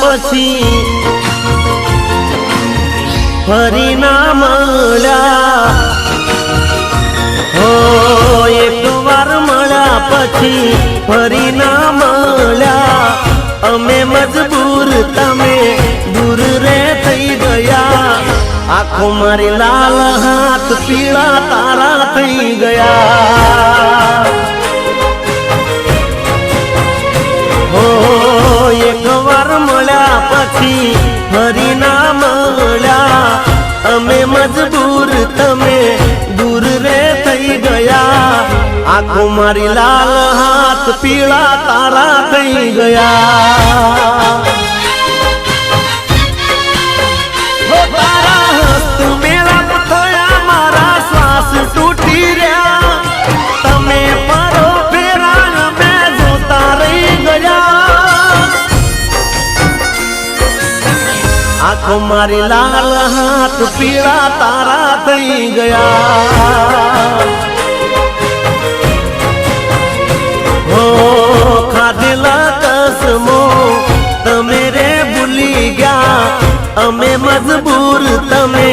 પછી ફરી ના મળ્યા હો એક વાર મળ્યા પછી ફરી ના મળ્યા અમે મજબૂર તમે દૂર રે થઈ ગયા આંખો મારી લાલ હાથ પીળા તારા થઈ ગયા હો એક વાર મળ્યા પછી ફરી ના મળ્યા અમે મજબૂર તમે દૂર રે થઈ ગયા આંખો મારી લાલ હાથ પીળા તારા થઈ ગયા હો તારા હસ્ત મેળાપ થયા મારા શ્વાસ તૂટી રહ્યા તમે પરો ફેરા મેં જોતા રહી ગયા આંખો મારી લાલ હાથ પીળા તારા થઈ ગયા હો ખાધેલા કસમો તમે રે ભૂલી ગયા અમે મજબૂર તમે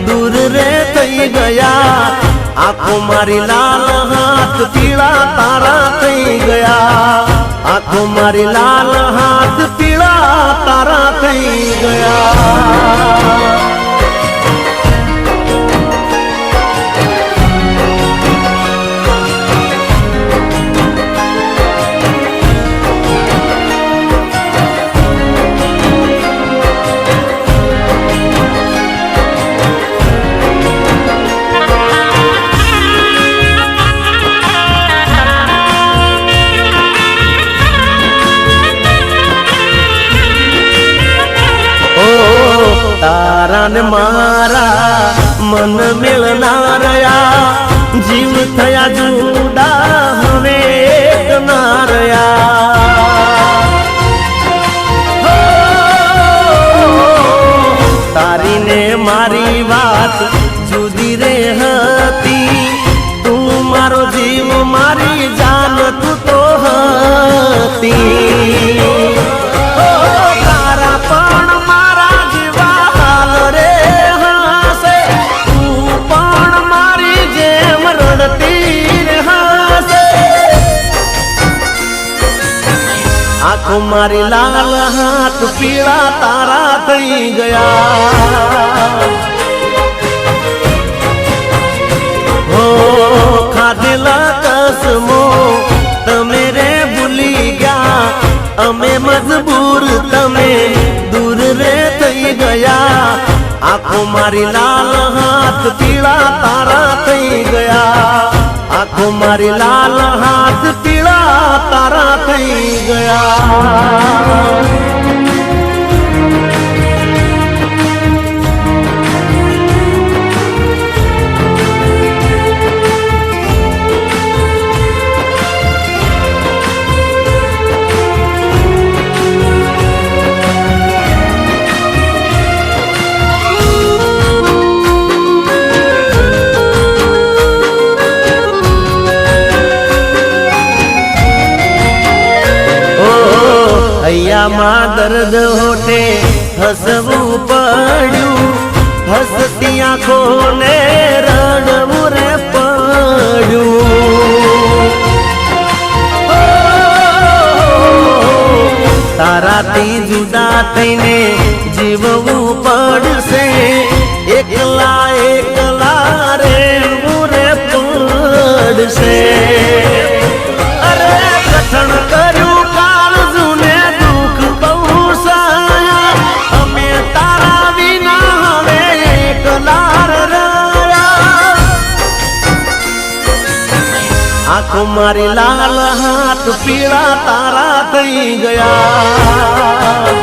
દૂર રે થઈ ગયા આંખો મારી લાલ હાથ પીળા તારા થઈ ગયા આંખો મારી લાલ હાથ પીળા તારા થઈ ગયા તારા ને મારા મન મેળના રહ્યા જીવ થયા જુદા હવે એક ના રહ્યા તારી ને મારી વાત જુદી રે હતી તું મારો જીવ મારી જાન તું તો હતી આંખો મારી લાલ હાથ પીળા તારા થઈ ગયા હો ખાધેલા કસમો તમે રે ભૂલી ગયા અમે મજબૂર તમે દૂર રે થઈ ગયા આંખો મારી લાલ હાથ પીળા તારા થઈ ગયા આંખો મારી લાલ હાથ પીળા તારા થઈ ગયા હૈયામાં દર્દ હોઠે હસવું પડ્યું હસતી આંખોને રડવું રે પડ્યું તારાથી જુદા થઈને જીવવું પડશે એકલા એકલા રહેવું રે પડશે અરે કઠણ કર્યું આંખો મારી લાલ હાથ પીળા તારા થઈ ગયા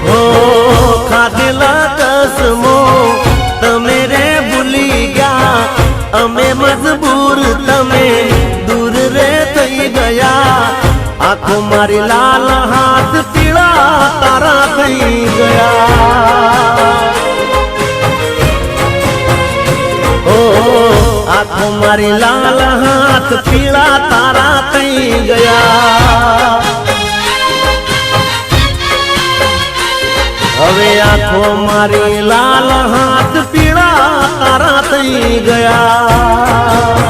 હો ખાધેલા કસમો તમે રે ભૂલી ગયા અમે મજબૂર તમે દૂર રે થઈ ગયા આંખો મારી લાલ હાથ પીળા તારા થઈ ગયા આંખો મારી લાલ હાથ પીળા તારા થઈ ગયા હવે આંખો મારી લાલ હાથ પીળા તારા થઈ ગયા.